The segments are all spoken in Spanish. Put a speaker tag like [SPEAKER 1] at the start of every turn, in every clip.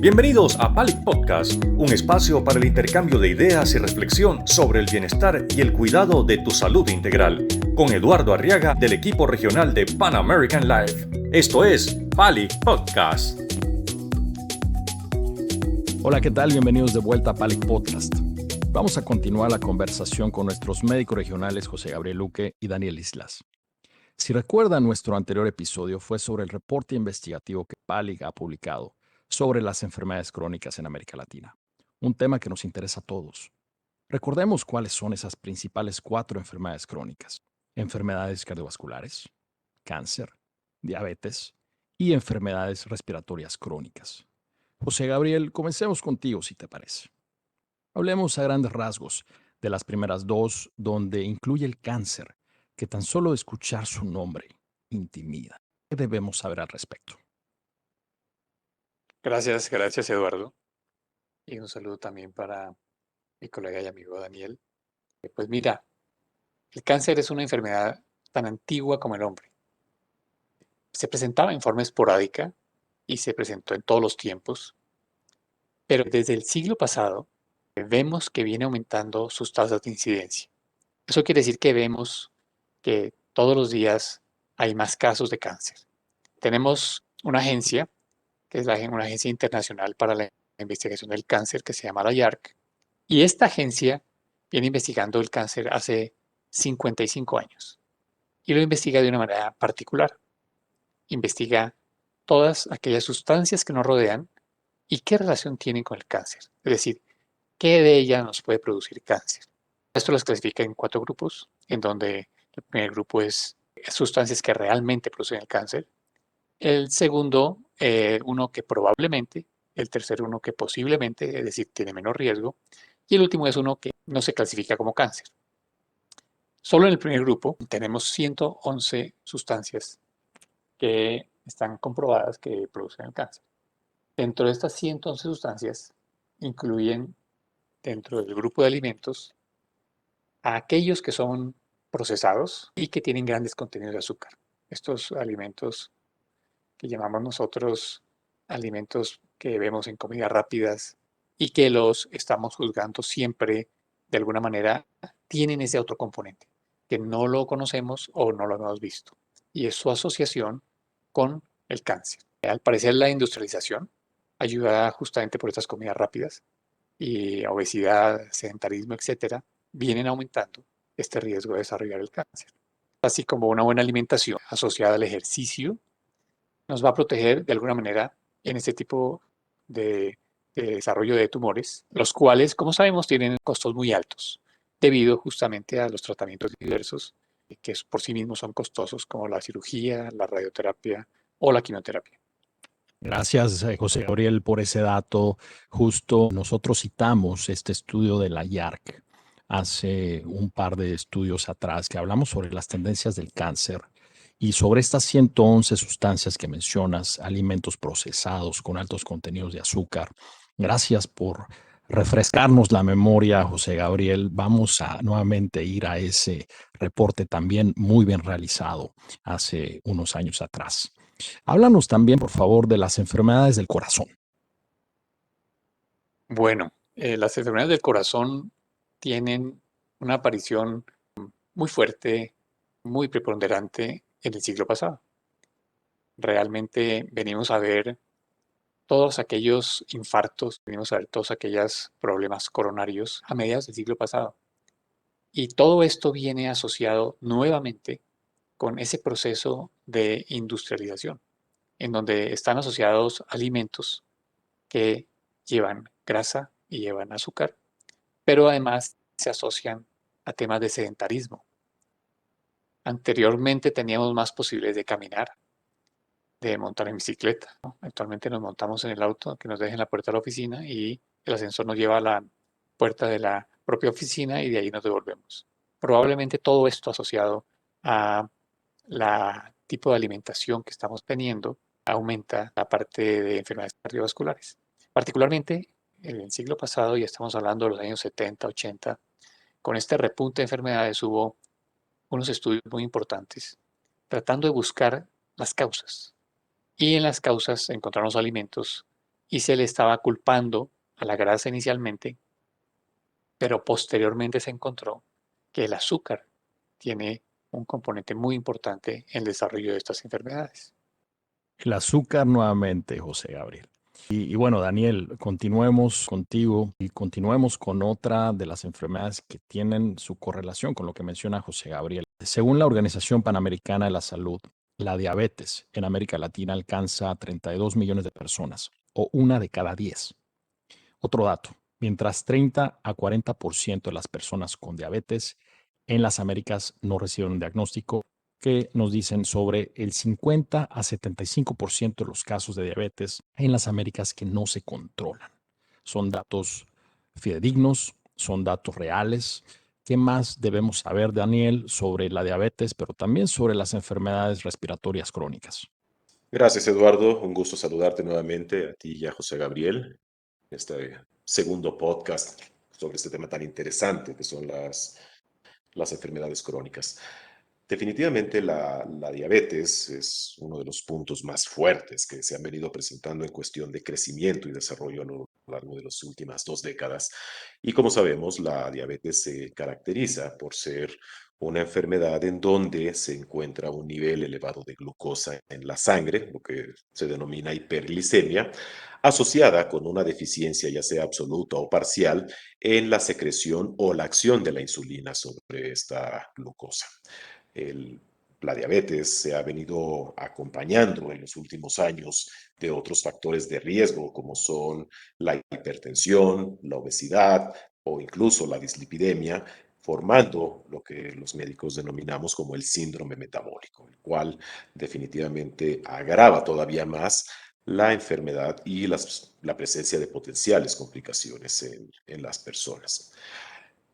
[SPEAKER 1] Bienvenidos a Palic Podcast, un espacio para el intercambio de ideas y reflexión sobre el bienestar y el cuidado de tu salud integral, con Eduardo Arriaga del equipo regional de Pan American Life. Esto es Palic Podcast.
[SPEAKER 2] Hola, ¿qué tal? Bienvenidos de vuelta a Palic Podcast. Vamos a continuar la conversación con nuestros médicos regionales José Gabriel Luque y Daniel Islas. Si recuerdan, nuestro anterior episodio fue sobre el reporte investigativo que Palic ha publicado sobre las enfermedades crónicas en América Latina, un tema que nos interesa a todos. Recordemos cuáles son esas principales 4 enfermedades crónicas: enfermedades cardiovasculares, cáncer, diabetes y enfermedades respiratorias crónicas. José Gabriel, comencemos contigo, si te parece. Hablemos a grandes rasgos de las primeras 2, donde incluye el cáncer, que tan solo de escuchar su nombre intimida. ¿Qué debemos saber al respecto?
[SPEAKER 3] Gracias Eduardo. Y un saludo también para mi colega y amigo Daniel. Pues mira, el cáncer es una enfermedad tan antigua como el hombre. Se presentaba en forma esporádica y se presentó en todos los tiempos, pero desde el siglo pasado vemos que viene aumentando sus tasas de incidencia. Eso quiere decir que vemos que todos los días hay más casos de cáncer. Tenemos una agencia, que es una agencia internacional para la investigación del cáncer, que se llama la IARC, y esta agencia viene investigando el cáncer hace 55 años y lo investiga de una manera particular. Investiga todas aquellas sustancias que nos rodean y qué relación tienen con el cáncer. Es decir, qué de ellas nos puede producir cáncer. Esto las clasifica en 4 grupos, en donde el primer grupo es sustancias que realmente producen el cáncer. El segundo, uno que probablemente. El tercero, uno que posiblemente, es decir, tiene menos riesgo. Y el último es uno que no se clasifica como cáncer. Solo en el primer grupo tenemos 111 sustancias que están comprobadas que producen el cáncer. Dentro de estas 111 sustancias incluyen, dentro del grupo de alimentos, a aquellos que son procesados y que tienen grandes contenidos de azúcar. Estos alimentos que llamamos nosotros alimentos que vemos en comidas rápidas y que los estamos juzgando siempre de alguna manera, tienen ese otro componente que no lo conocemos o no lo hemos visto, y es su asociación con el cáncer. Al parecer, la industrialización, ayudada justamente por estas comidas rápidas y obesidad, sedentarismo, etcétera, vienen aumentando este riesgo de desarrollar el cáncer. Así como una buena alimentación asociada al ejercicio nos va a proteger de alguna manera en este tipo de desarrollo de tumores, los cuales, como sabemos, tienen costos muy altos debido justamente a los tratamientos diversos que por sí mismos son costosos, como la cirugía, la radioterapia o la quimioterapia.
[SPEAKER 2] Gracias, José Gabriel, por ese dato. Justo nosotros citamos este estudio de la IARC hace un par de estudios atrás que hablamos sobre las tendencias del cáncer y sobre estas 111 sustancias que mencionas, alimentos procesados con altos contenidos de azúcar. Gracias por refrescarnos la memoria, José Gabriel. Vamos a nuevamente ir a ese reporte también muy bien realizado hace unos años atrás. Háblanos también, por favor, de las enfermedades del corazón.
[SPEAKER 3] Bueno, las enfermedades del corazón tienen una aparición muy fuerte, muy preponderante en el siglo pasado. Realmente venimos a ver todos aquellos infartos, venimos a ver todos aquellos problemas coronarios a mediados del siglo pasado. Y todo esto viene asociado nuevamente con ese proceso de industrialización, en donde están asociados alimentos que llevan grasa y llevan azúcar, pero además se asocian a temas de sedentarismo. Anteriormente teníamos más posibilidades de caminar, de montar en bicicleta, ¿no? Actualmente nos montamos en el auto que nos deja en la puerta de la oficina y el ascensor nos lleva a la puerta de la propia oficina y de ahí nos devolvemos. Probablemente todo esto asociado a la tipo de alimentación que estamos teniendo aumenta la parte de enfermedades cardiovasculares. Particularmente en el siglo pasado, ya estamos hablando de los años 70, 80, con este repunte de enfermedades hubo unos estudios muy importantes tratando de buscar las causas. Y en las causas encontramos alimentos y se le estaba culpando a la grasa inicialmente, pero posteriormente se encontró que el azúcar tiene un componente muy importante en el desarrollo de estas enfermedades.
[SPEAKER 2] El azúcar nuevamente, José Gabriel. Y bueno, Daniel, continuemos contigo y continuemos con otra de las enfermedades que tienen su correlación con lo que menciona José Gabriel. Según la Organización Panamericana de la Salud, la diabetes en América Latina alcanza a 32 millones de personas, o una de cada 10. Otro dato, mientras 30 a 40% de las personas con diabetes en las Américas no reciben un diagnóstico, que nos dicen sobre el 50 a 75% de los casos de diabetes en las Américas que no se controlan. Son datos fidedignos, son datos reales. ¿Qué más debemos saber, Daniel, sobre la diabetes, pero también sobre las enfermedades respiratorias crónicas?
[SPEAKER 4] Gracias, Eduardo. Un gusto saludarte nuevamente a ti y a José Gabriel en este segundo podcast sobre este tema tan interesante que son las enfermedades crónicas. Definitivamente la diabetes es uno de los puntos más fuertes que se han venido presentando en cuestión de crecimiento y desarrollo a lo largo de las últimas 2 décadas. Y como sabemos, la diabetes se caracteriza por ser una enfermedad en donde se encuentra un nivel elevado de glucosa en la sangre, lo que se denomina hiperglicemia, asociada con una deficiencia ya sea absoluta o parcial en la secreción o la acción de la insulina sobre esta glucosa. El, la diabetes se ha venido acompañando en los últimos años de otros factores de riesgo como son la hipertensión, la obesidad o incluso la dislipidemia, formando lo que los médicos denominamos como el síndrome metabólico, el cual definitivamente agrava todavía más la enfermedad y la presencia de potenciales complicaciones en las personas.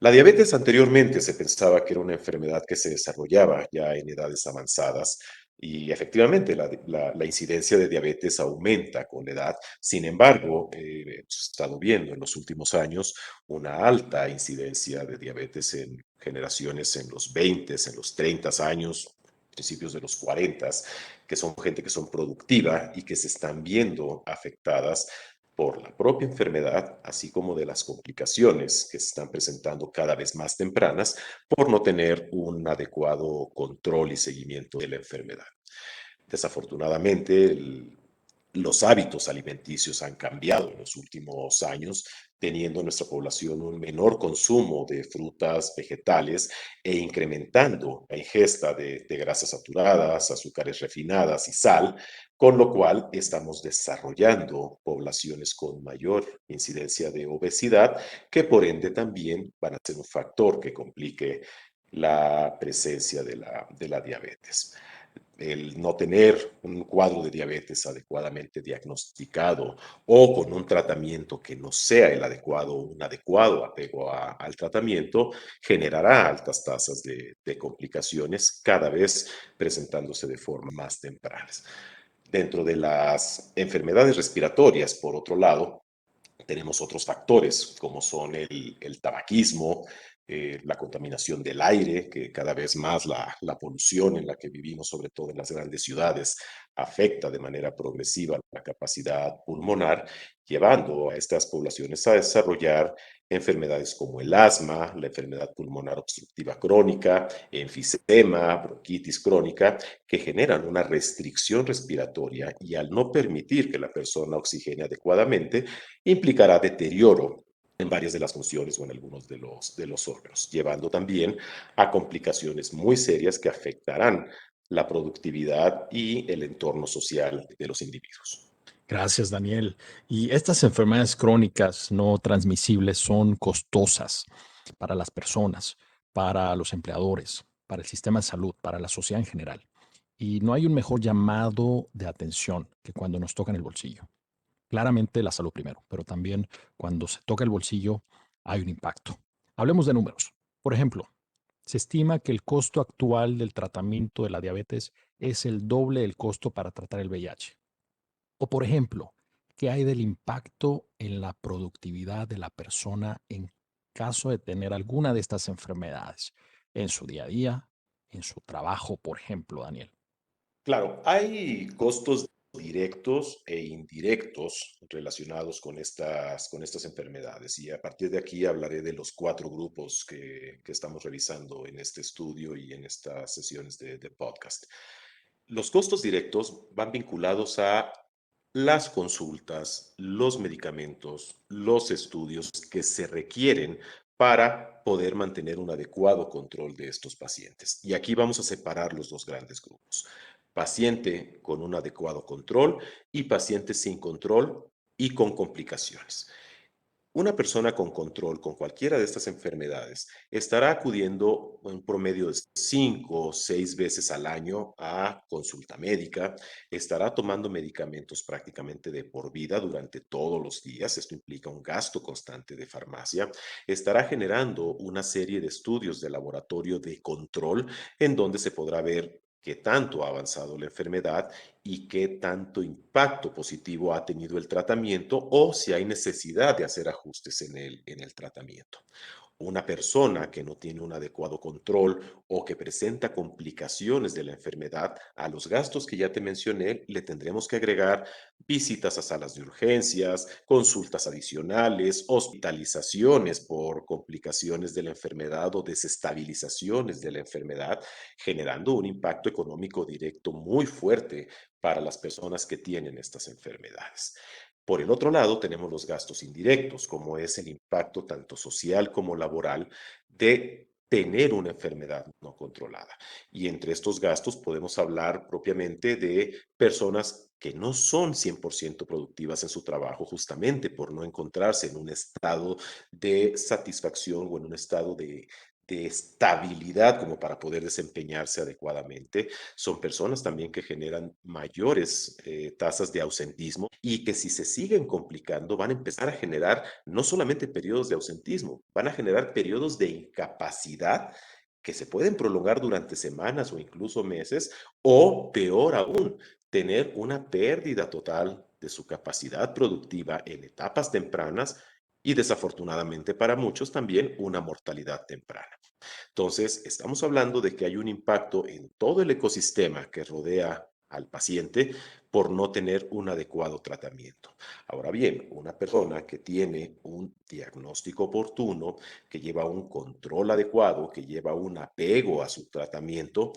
[SPEAKER 4] La diabetes anteriormente se pensaba que era una enfermedad que se desarrollaba ya en edades avanzadas y efectivamente la incidencia de diabetes aumenta con la edad. Sin embargo, hemos estado viendo en los últimos años una alta incidencia de diabetes en generaciones en los 20, en los 30 años, principios de los 40, que son gente que son productiva y que se están viendo afectadas por la propia enfermedad, así como de las complicaciones que se están presentando cada vez más tempranas por no tener un adecuado control y seguimiento de la enfermedad. Desafortunadamente, los hábitos alimenticios han cambiado en los últimos años, teniendo nuestra población un menor consumo de frutas, vegetales e incrementando la ingesta de grasas saturadas, azúcares refinadas y sal, con lo cual estamos desarrollando poblaciones con mayor incidencia de obesidad, que por ende también van a ser un factor que complique la presencia de la diabetes. El no tener un cuadro de diabetes adecuadamente diagnosticado o con un tratamiento que no sea el adecuado, un adecuado apego al tratamiento, generará altas tasas de complicaciones cada vez presentándose de forma más tempranas. Dentro de las enfermedades respiratorias, por otro lado, tenemos otros factores como son el tabaquismo, la contaminación del aire, que cada vez más la polución en la que vivimos, sobre todo en las grandes ciudades, afecta de manera progresiva la capacidad pulmonar, llevando a estas poblaciones a desarrollar enfermedades como el asma, la enfermedad pulmonar obstructiva crónica, enfisema, bronquitis crónica, que generan una restricción respiratoria y al no permitir que la persona oxigene adecuadamente, implicará deterioro en varias de las funciones o en algunos de los órganos, llevando también a complicaciones muy serias que afectarán la productividad y el entorno social de los individuos.
[SPEAKER 2] Gracias, Daniel. Y estas enfermedades crónicas no transmisibles son costosas para las personas, para los empleadores, para el sistema de salud, para la sociedad en general. Y no hay un mejor llamado de atención que cuando nos toca en el bolsillo. Claramente la salud primero, pero también cuando se toca el bolsillo hay un impacto. Hablemos de números. Por ejemplo, se estima que el costo actual del tratamiento de la diabetes es el doble del costo para tratar el VIH. O por ejemplo, ¿qué hay del impacto en la productividad de la persona en caso de tener alguna de estas enfermedades en su día a día, en su trabajo, por ejemplo, Daniel?
[SPEAKER 4] Claro, hay costos directos e indirectos relacionados con estas enfermedades. Y a partir de aquí hablaré de los 4 grupos que estamos revisando en este estudio y en estas sesiones de podcast. Los costos directos van vinculados a las consultas, los medicamentos, los estudios que se requieren para poder mantener un adecuado control de estos pacientes. Y aquí vamos a separar los 2 grandes grupos: paciente con un adecuado control y paciente sin control y con complicaciones. Una persona con control con cualquiera de estas enfermedades estará acudiendo en promedio de 5 o 6 veces al año a consulta médica, estará tomando medicamentos prácticamente de por vida durante todos los días. Esto implica un gasto constante de farmacia. Estará generando una serie de estudios de laboratorio de control en donde se podrá ver qué tanto ha avanzado la enfermedad y qué tanto impacto positivo ha tenido el tratamiento o si hay necesidad de hacer ajustes en el tratamiento. Una persona que no tiene un adecuado control o que presenta complicaciones de la enfermedad, a los gastos que ya te mencioné le tendremos que agregar visitas a salas de urgencias, consultas adicionales, hospitalizaciones por complicaciones de la enfermedad o desestabilizaciones de la enfermedad, generando un impacto económico directo muy fuerte para las personas que tienen estas enfermedades. Por el otro lado, tenemos los gastos indirectos, como es el impacto tanto social como laboral de tener una enfermedad no controlada. Y entre estos gastos podemos hablar propiamente de personas que no son 100% productivas en su trabajo, justamente por no encontrarse en un estado de satisfacción o en un estado de estabilidad como para poder desempeñarse adecuadamente. Son personas también que generan mayores tasas de ausentismo y que si se siguen complicando van a empezar a generar no solamente periodos de ausentismo, van a generar periodos de incapacidad que se pueden prolongar durante semanas o incluso meses, o peor aún, tener una pérdida total de su capacidad productiva en etapas tempranas y desafortunadamente para muchos también una mortalidad temprana. Entonces, estamos hablando de que hay un impacto en todo el ecosistema que rodea al paciente por no tener un adecuado tratamiento. Ahora bien, una persona que tiene un diagnóstico oportuno, que lleva un control adecuado, que lleva un apego a su tratamiento,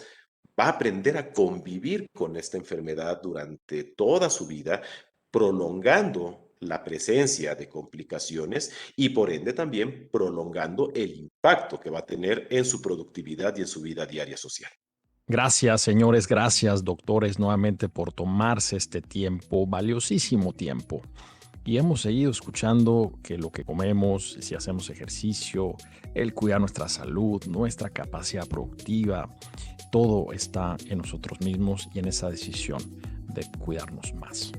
[SPEAKER 4] va a aprender a convivir con esta enfermedad durante toda su vida, prolongando la presencia de complicaciones y por ende también prolongando el impacto que va a tener en su productividad y en su vida diaria social.
[SPEAKER 2] Gracias, señores, gracias, doctores, nuevamente por tomarse este tiempo, valiosísimo tiempo. Y hemos seguido escuchando que lo que comemos, si hacemos ejercicio, el cuidar nuestra salud, nuestra capacidad productiva, todo está en nosotros mismos y en esa decisión de cuidarnos más.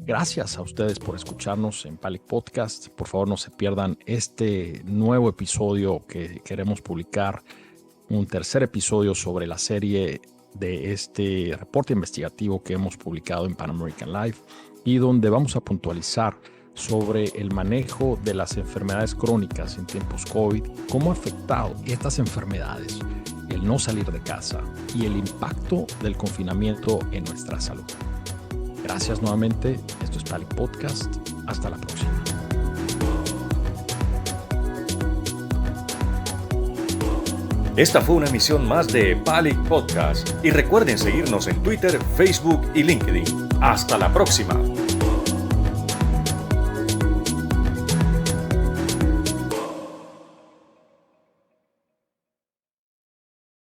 [SPEAKER 2] Gracias a ustedes por escucharnos en Palic Podcast. Por favor, no se pierdan este nuevo episodio que queremos publicar, un tercer episodio sobre la serie de este reporte investigativo que hemos publicado en Pan American Life y donde vamos a puntualizar sobre el manejo de las enfermedades crónicas en tiempos COVID, cómo ha afectado estas enfermedades, el no salir de casa y el impacto del confinamiento en nuestra salud. Gracias nuevamente. Esto es Palic Podcast. Hasta la próxima.
[SPEAKER 1] Esta fue una emisión más de Palic Podcast y recuerden seguirnos en Twitter, Facebook y LinkedIn. ¡Hasta la próxima!